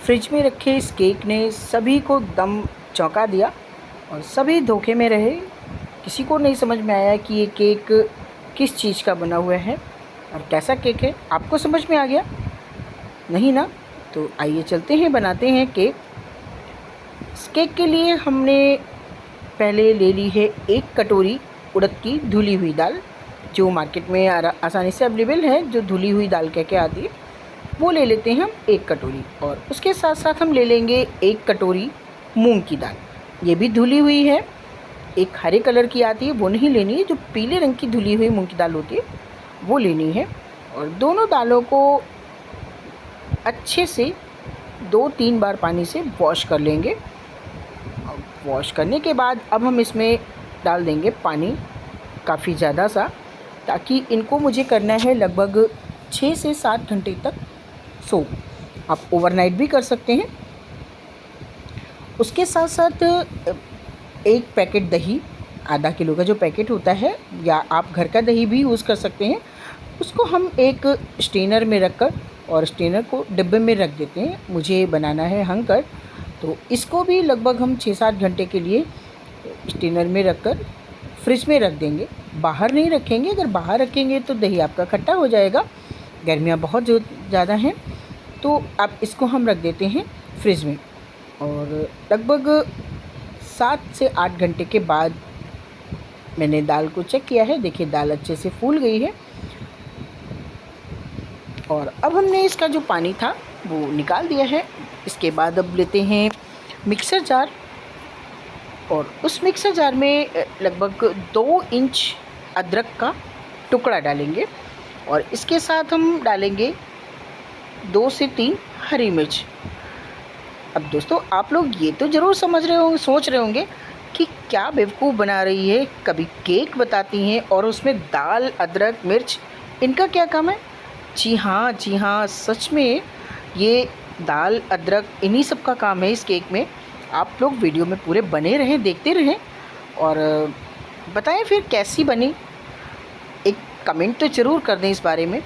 Fridge में रखे इस केक ने सभी को दम चौंका दिया और सभी धोखे में रहे। किसी को नहीं समझ में आया कि ये केक किस चीज़ का बना हुआ है और कैसा केक है। आपको समझ में आ गया? नहीं ना? तो आइए चलते हैं, बनाते हैं केक। इस केक के लिए हमने पहले ले ली है 1 कटोरी उड़द की धुली हुई दाल, जो मार्केट में आसानी से अवेलेबल है, जो धुली हुई दाल कह के आती है, वो ले लेते हैं हम 1 कटोरी। और उसके साथ साथ हम ले लेंगे 1 कटोरी मूंग की दाल, ये भी धुली हुई है। एक हरे कलर की आती है, वो नहीं लेनी है, जो पीले रंग की धुली हुई मूंग की दाल होती है वो लेनी है। और दोनों दालों को अच्छे से 2-3 बार पानी से वॉश कर लेंगे। वॉश करने के बाद अब हम इसमें डाल देंगे पानी काफ़ी ज़्यादा सा, ताकि इनको मुझे करना है लगभग 6 से 7 घंटे तक सोक। आप ओवरनाइट भी कर सकते हैं। उसके साथ साथ 1 पैकेट दही, आधा किलो का जो पैकेट होता है, या आप घर का दही भी यूज़ कर सकते हैं, उसको हम एक स्ट्रेनर में रखकर और स्ट्रेनर को डिब्बे में रख देते हैं। मुझे बनाना है हंकर, तो इसको भी लगभग हम 6-7 घंटे के लिए स्ट्रेनर में रखकर फ्रिज में रख देंगे। बाहर नहीं रखेंगे, अगर बाहर रखेंगे तो दही आपका खट्टा हो जाएगा। गर्मियाँ बहुत ज़्यादा हैं, तो आप इसको हम रख देते हैं फ्रिज में। और लगभग 7 से 8 घंटे के बाद मैंने दाल को चेक किया है। देखिए दाल अच्छे से फूल गई है। और अब हमने इसका जो पानी था वो निकाल दिया है। इसके बाद अब लेते हैं मिक्सर जार, और उस मिक्सर जार में लगभग 2 इंच अदरक का टुकड़ा डालेंगे। और इसके साथ हम डालेंगे 2 से 3 हरी मिर्च। अब दोस्तों, आप लोग ये तो ज़रूर समझ रहे होंगे, सोच रहे होंगे कि क्या बेवकूफ़ बना रही है, कभी केक बताती हैं और उसमें दाल, अदरक, मिर्च, इनका क्या काम है? जी हाँ, सच में ये दाल, अदरक, इन्हीं सब का काम है इस केक में। आप लोग वीडियो में पूरे बने रहें, देखते रहें और बताएं फिर कैसी बनी। एक कमेंट तो ज़रूर कर दें इस बारे में।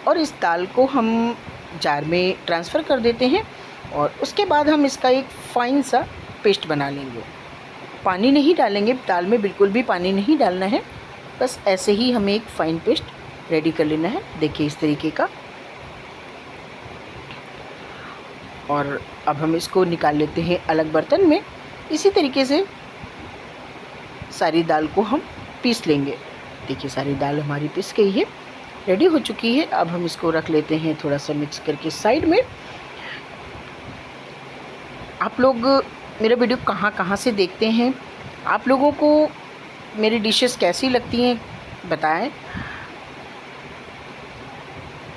और इस दाल को हम जार में ट्रांसफ़र कर देते हैं और उसके बाद हम इसका एक फ़ाइन सा पेस्ट बना लेंगे। पानी नहीं डालेंगे दाल में, बिल्कुल भी पानी नहीं डालना है, बस ऐसे ही हमें एक फ़ाइन पेस्ट रेडी कर लेना है। देखिए इस तरीके का। और अब हम इसको निकाल लेते हैं अलग बर्तन में। इसी तरीके से सारी दाल को हम पीस लेंगे। देखिए सारी दाल हमारी पीस गई है, रेडी हो चुकी है। अब हम इसको रख लेते हैं थोड़ा सा मिक्स करके साइड में। आप लोग मेरा वीडियो कहाँ से देखते हैं? आप लोगों को मेरी डिशेस कैसी लगती हैं बताएं।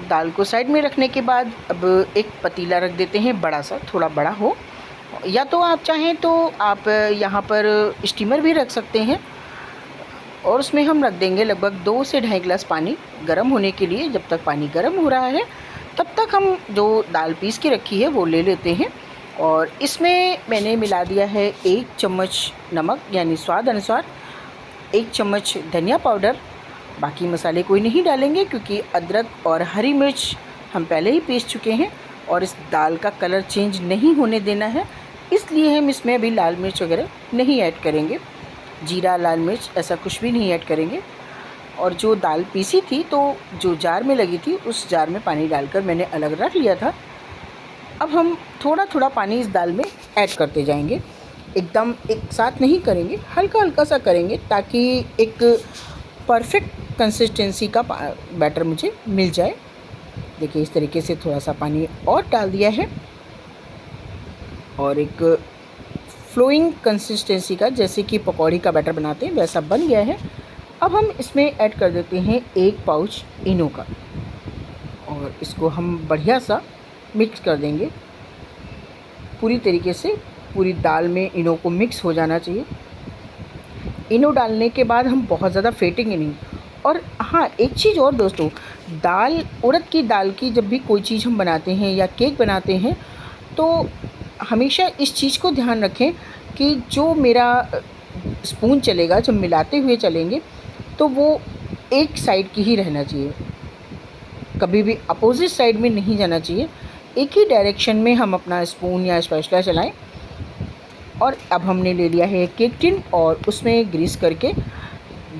दाल को साइड में रखने के बाद अब एक पतीला रख देते हैं, बड़ा सा, थोड़ा बड़ा हो, या तो आप चाहें तो आप यहाँ पर स्टीमर भी रख सकते हैं। और उसमें हम रख देंगे लगभग 2 से 2.5 गिलास पानी गर्म होने के लिए। जब तक पानी गर्म हो रहा है तब तक हम जो दाल पीस के रखी है वो ले लेते हैं। और इसमें मैंने मिला दिया है 1 चम्मच नमक, यानी स्वाद अनुसार, 1 चम्मच धनिया पाउडर। बाकी मसाले कोई नहीं डालेंगे क्योंकि अदरक और हरी मिर्च हम पहले ही पीस चुके हैं और इस दाल का कलर चेंज नहीं होने देना है, इसलिए हम इसमें अभी लाल मिर्च वगैरह नहीं ऐड करेंगे। जीरा, लाल मिर्च ऐसा कुछ भी नहीं ऐड करेंगे। और जो दाल पीसी थी तो जो जार में लगी थी उस जार में पानी डालकर मैंने अलग रख लिया था। अब हम थोड़ा थोड़ा पानी इस दाल में ऐड करते जाएंगे, एकदम एक साथ नहीं करेंगे, हल्का हल्का सा करेंगे ताकि एक परफेक्ट कंसिस्टेंसी का बैटर मुझे मिल जाए। देखिए इस तरीके से थोड़ा सा पानी और डाल दिया है और एक फ्लोइंग कंसिस्टेंसी का, जैसे कि पकौड़ी का बैटर बनाते हैं वैसा बन गया है। अब हम इसमें ऐड कर देते हैं 1 पाउच इनो का और इसको हम बढ़िया सा मिक्स कर देंगे। पूरी तरीके से पूरी दाल में इनो को मिक्स हो जाना चाहिए। इनो डालने के बाद हम बहुत ज़्यादा फेंटेंगे नहीं। और हाँ, एक चीज़ और दोस्तों, दाल, उड़द की दाल की जब भी कोई चीज़ हम बनाते हैं या केक बनाते हैं तो हमेशा इस चीज़ को ध्यान रखें कि जो मेरा स्पून चलेगा, जब मिलाते हुए चलेंगे तो वो एक साइड की ही रहना चाहिए, कभी भी अपोजिट साइड में नहीं जाना चाहिए। एक ही डायरेक्शन में हम अपना स्पून या स्पैचुला चलाएं। और अब हमने ले लिया है केक टिन और उसमें ग्रीस करके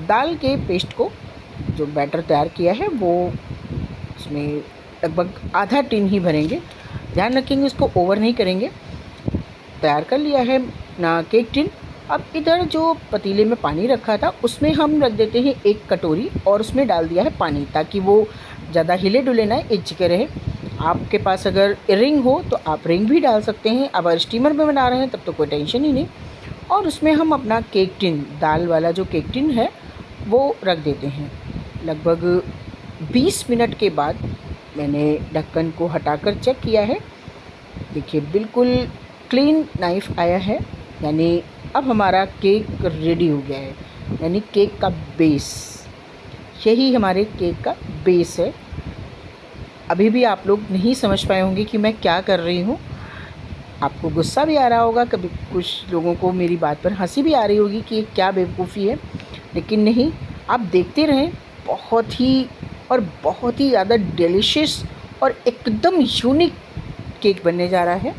दाल के पेस्ट को, जो बैटर तैयार किया है, वो उसमें लगभग आधा टिन ही भरेंगे। ध्यान रखेंगे इसको ओवर नहीं करेंगे। तैयार कर लिया है ना केक टिन। अब इधर जो पतीले में पानी रखा था उसमें हम रख देते हैं एक कटोरी और उसमें डाल दिया है पानी, ताकि वो ज़्यादा हिले डुले ना, एक चिके रहे। आपके पास अगर रिंग हो तो आप रिंग भी डाल सकते हैं। अगर स्टीमर में बना रहे हैं तब तो कोई टेंशन ही नहीं। और उसमें हम अपना केक टिन, दाल वाला जो केक टिन है, वो रख देते हैं। लगभग 20 मिनट के बाद मैंने ढक्कन को हटाकर चेक किया है। देखिए बिल्कुल क्लीन नाइफ आया है, यानी अब हमारा केक रेडी हो गया है। यानी केक का बेस, यही हमारे केक का बेस है। अभी भी आप लोग नहीं समझ पाए होंगे कि मैं क्या कर रही हूँ। आपको गुस्सा भी आ रहा होगा, कभी कुछ लोगों को मेरी बात पर हंसी भी आ रही होगी कि ये क्या बेवकूफ़ी है, लेकिन नहीं, आप देखते रहें। बहुत ही ज़्यादा डिलीशियस और एकदम यूनिक केक बनने जा रहा है।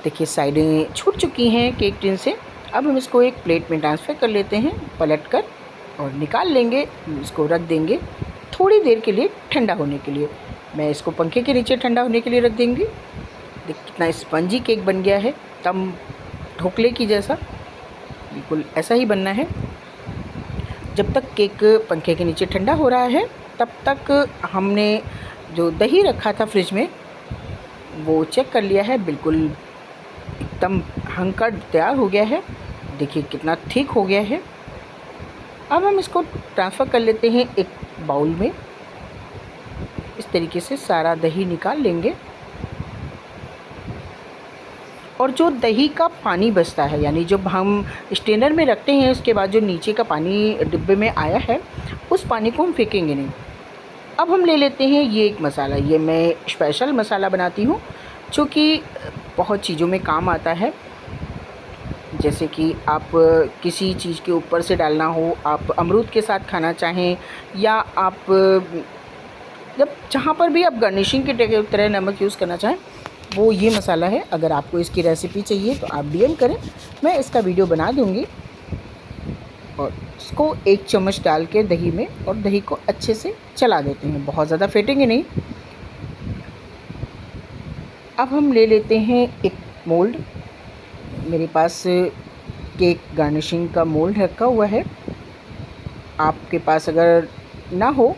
देखिए साइडें छूट चुकी हैं केक टिन से। अब हम इसको एक प्लेट में ट्रांसफ़र कर लेते हैं पलट कर, और निकाल लेंगे। इसको रख देंगे थोड़ी देर के लिए ठंडा होने के लिए। मैं इसको पंखे के नीचे ठंडा होने के लिए रख देंगी। देख कितना स्पंजी केक बन गया है, एकदम ढोकले की जैसा। बिल्कुल ऐसा ही बनना है। जब तक केक पंखे के नीचे ठंडा हो रहा है तब तक हमने जो दही रखा था फ्रिज में वो चेक कर लिया है। बिल्कुल एकदम हंकड़ तैयार हो गया है। देखिए कितना थिक हो गया है। अब हम इसको ट्रांसफ़र कर लेते हैं एक बाउल में। इस तरीके से सारा दही निकाल लेंगे। और जो दही का पानी बचता है, यानी जब हम स्ट्रेनर में रखते हैं उसके बाद जो नीचे का पानी डिब्बे में आया है, उस पानी को हम फेंकेंगे नहीं। अब हम ले लेते हैं ये एक मसाला। ये मैं स्पेशल मसाला बनाती हूँ जो कि बहुत चीज़ों में काम आता है। जैसे कि आप किसी चीज़ के ऊपर से डालना हो, आप अमरूद के साथ खाना चाहें, या आप जब जहाँ पर भी आप गार्निशिंग की तरह नमक यूज़ करना चाहें, वो ये मसाला है। अगर आपको इसकी रेसिपी चाहिए तो आप डीएम करें, मैं इसका वीडियो बना दूँगी। और इसको एक चम्मच डाल के दही में, और दही को अच्छे से चला देते हैं, बहुत ज़्यादा फेंटेंगे नहीं। अब हम ले लेते हैं एक मोल्ड। मेरे पास केक गार्निशिंग का मोल्ड रखा हुआ है। आपके पास अगर ना हो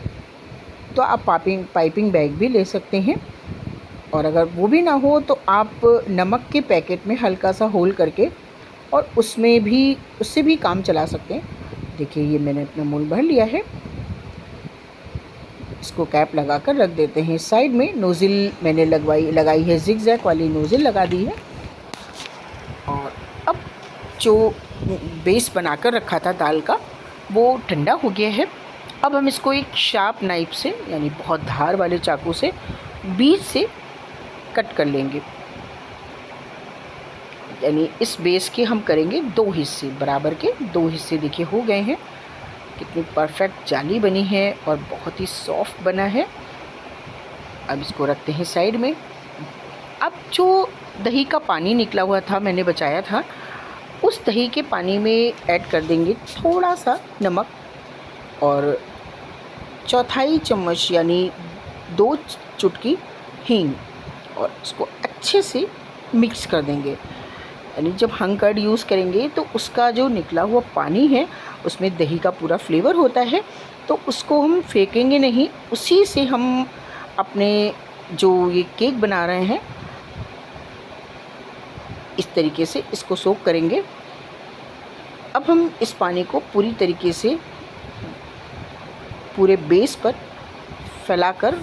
तो आप पाइपिंग बैग भी ले सकते हैं, और अगर वो भी ना हो तो आप नमक के पैकेट में हल्का सा होल करके और उससे भी काम चला सकते हैं। देखिए ये मैंने अपना मोल्ड भर लिया है। इसको कैप लगा कर रख देते हैं साइड में। नोज़िल मैंने लगाई है, ज़िगज़ैग वाली नोज़िल लगा दी है। और अब जो बेस बनाकर रखा था दाल का, वो ठंडा हो गया है। अब हम इसको एक शार्प नाइफ से, यानी बहुत धार वाले चाकू से बीच से कट कर लेंगे। यानी इस बेस के हम करेंगे 2 हिस्से, बराबर के 2 हिस्से। देखिए हो गए हैं। कितनी परफेक्ट जाली बनी है और बहुत ही सॉफ्ट बना है। अब इसको रखते हैं साइड में। अब जो दही का पानी निकला हुआ था, मैंने बचाया था, उस दही के पानी में ऐड कर देंगे थोड़ा सा नमक और चौथाई चम्मच यानी 2 चुटकी हींग, और इसको अच्छे से मिक्स कर देंगे। यानी जब हंग कर्ड यूज़ करेंगे तो उसका जो निकला हुआ पानी है उसमें दही का पूरा फ्लेवर होता है, तो उसको हम फेंकेंगे नहीं। उसी से हम अपने जो ये केक बना रहे हैं इस तरीके से इसको सोक करेंगे। अब हम इस पानी को पूरी तरीके से पूरे बेस पर फैलाकर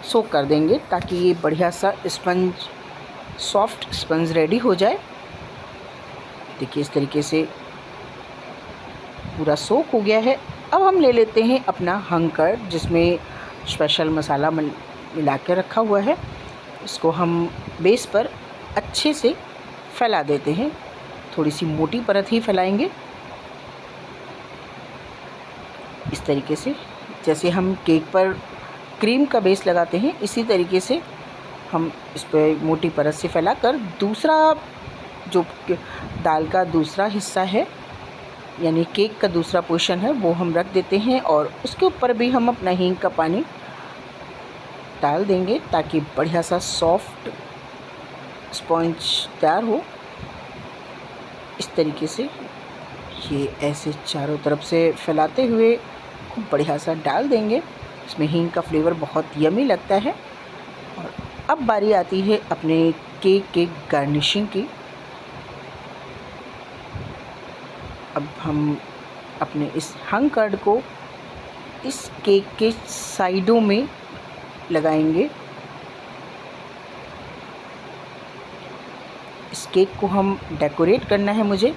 सोक कर देंगे, ताकि ये बढ़िया सा सॉफ्ट स्पंज रेडी हो जाए। देखिए इस तरीके से पूरा सोक हो गया है। अब हम ले लेते हैं अपना हंग कर्ड, जिसमें स्पेशल मसाला मिला के रखा हुआ है। इसको हम बेस पर अच्छे से फैला देते हैं। थोड़ी सी मोटी परत ही फैलाएंगे, इस तरीके से। जैसे हम केक पर क्रीम का बेस लगाते हैं, इसी तरीके से हम इस पर मोटी परत से फैलाकर दूसरा जो दाल का दूसरा हिस्सा है यानी केक का दूसरा पोर्शन है वो हम रख देते हैं और उसके ऊपर भी हम अपना हींग का पानी डाल देंगे ताकि बढ़िया सा सॉफ्ट स्पॉन्ज तैयार हो। इस तरीके से ये ऐसे चारों तरफ से फैलाते हुए खूब बढ़िया सा डाल देंगे। इसमें हींग का फ्लेवर बहुत यमी लगता है। और अब बारी आती है अपने केक के गार्निशिंग की। अब हम अपने इस हंग कर्ड को इस केक के साइडों में लगाएंगे। इस केक को हम डेकोरेट करना है मुझे,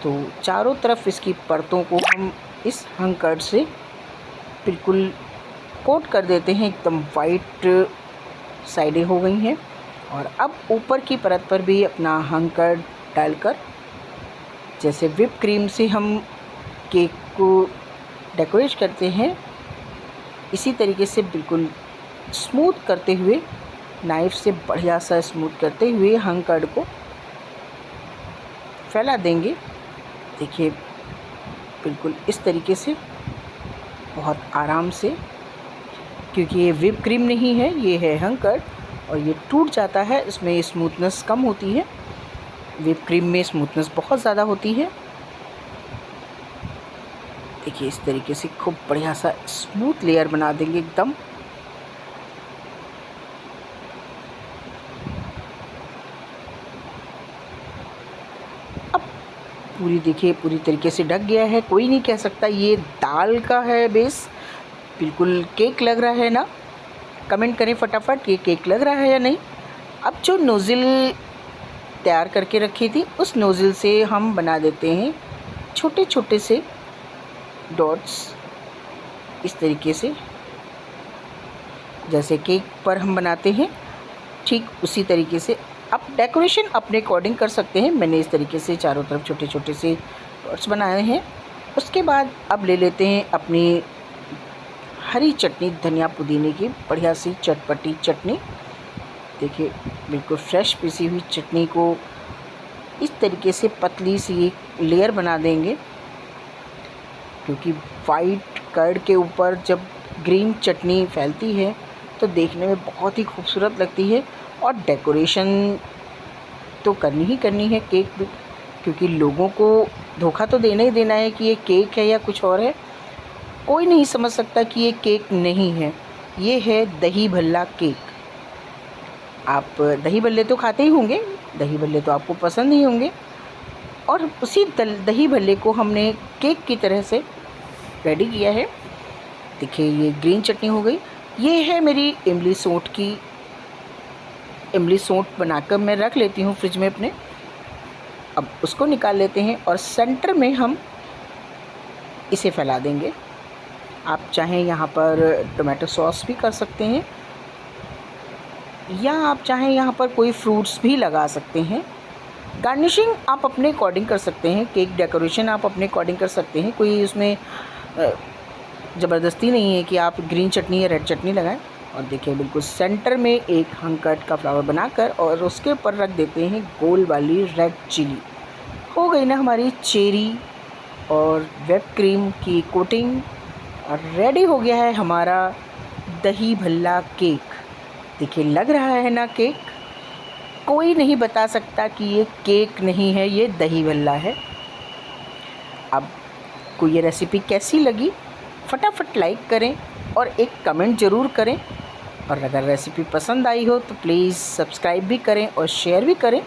तो चारों तरफ इसकी परतों को हम इस हंग कर्ड से बिल्कुल कोट कर देते हैं। एकदम वाइट साइडें हो गई हैं। और अब ऊपर की परत पर भी अपना हंग कर्ड डालकर जैसे व्हिप क्रीम से हम केक को डेकोरेट करते हैं इसी तरीके से बिल्कुल स्मूथ करते हुए, नाइफ़ से बढ़िया सा स्मूथ करते हुए हंग कर्ड को फैला देंगे। देखिए बिल्कुल इस तरीके से बहुत आराम से, क्योंकि ये व्हिप क्रीम नहीं है, ये है हंग कर्ड और ये टूट जाता है, इसमें स्मूथनेस कम होती है। व्हिप क्रीम में स्मूथनेस बहुत ज़्यादा होती है। देखिए इस तरीके से खूब बढ़िया सा स्मूथ लेयर बना देंगे एकदम। अब देखिए पूरी तरीके से ढक गया है। कोई नहीं कह सकता ये दाल का है बेस। बिल्कुल केक लग रहा है ना? कमेंट करें फटाफट, ये केक लग रहा है या नहीं। अब जो नोज़िल तैयार करके रखी थी उस नोज़िल से हम बना देते हैं छोटे छोटे से डॉट्स, इस तरीके से जैसे केक पर हम बनाते हैं ठीक उसी तरीके से। आप डेकोरेशन अपने अकॉर्डिंग कर सकते हैं। मैंने इस तरीके से चारों तरफ छोटे छोटे से डॉट्स बनाए हैं। उसके बाद अब ले लेते हैं अपनी हरी चटनी, धनिया पुदीने की बढ़िया सी चटपटी चटनी। देखिए बिल्कुल फ्रेश पिसी हुई चटनी को इस तरीके से पतली सी एक लेयर बना देंगे, क्योंकि वाइट कर्ड के ऊपर जब ग्रीन चटनी फैलती है तो देखने में बहुत ही खूबसूरत लगती है। और डेकोरेशन तो करनी ही करनी है केक भी, क्योंकि लोगों को धोखा तो देना ही देना है कि ये केक है या कुछ और है। कोई नहीं समझ सकता कि ये केक नहीं है, ये है दही भल्ला केक। आप दही भल्ले तो खाते ही होंगे, दही भल्ले तो आपको पसंद ही होंगे। और उसी दही भल्ले को हमने केक की तरह से रेडी किया है। देखिए ये ग्रीन चटनी हो गई। ये है मेरी इमली सोंठ की, इमली सोंठ बनाकर मैं रख लेती हूँ फ्रिज में अपने। अब उसको निकाल लेते हैं और सेंटर में हम इसे फैला देंगे। आप चाहें यहाँ पर टोमेटो सॉस भी कर सकते हैं, या आप चाहें यहाँ पर कोई फ्रूट्स भी लगा सकते हैं। गार्निशिंग आप अपने अकॉर्डिंग कर सकते हैं, केक डेकोरेशन आप अपने अकॉर्डिंग कर सकते हैं। कोई उसमें ज़बरदस्ती नहीं है कि आप ग्रीन चटनी या रेड चटनी लगाएं। और देखिए बिल्कुल सेंटर में एक हंग कर्ड का फ्लावर बनाकर और उसके ऊपर रख देते हैं गोल वाली रेड चिली। हो गई ना हमारी चेरी और व्हिप क्रीम की कोटिंग, और रेडी हो गया है हमारा दही भल्ला केक। देखिए लग रहा है ना केक, कोई नहीं बता सकता कि ये केक नहीं है, ये दही भल्ला है। अब को ये रेसिपी कैसी लगी फटाफट लाइक करें और एक कमेंट ज़रूर करें। और अगर रेसिपी पसंद आई हो तो प्लीज़ सब्सक्राइब भी करें और शेयर भी करें।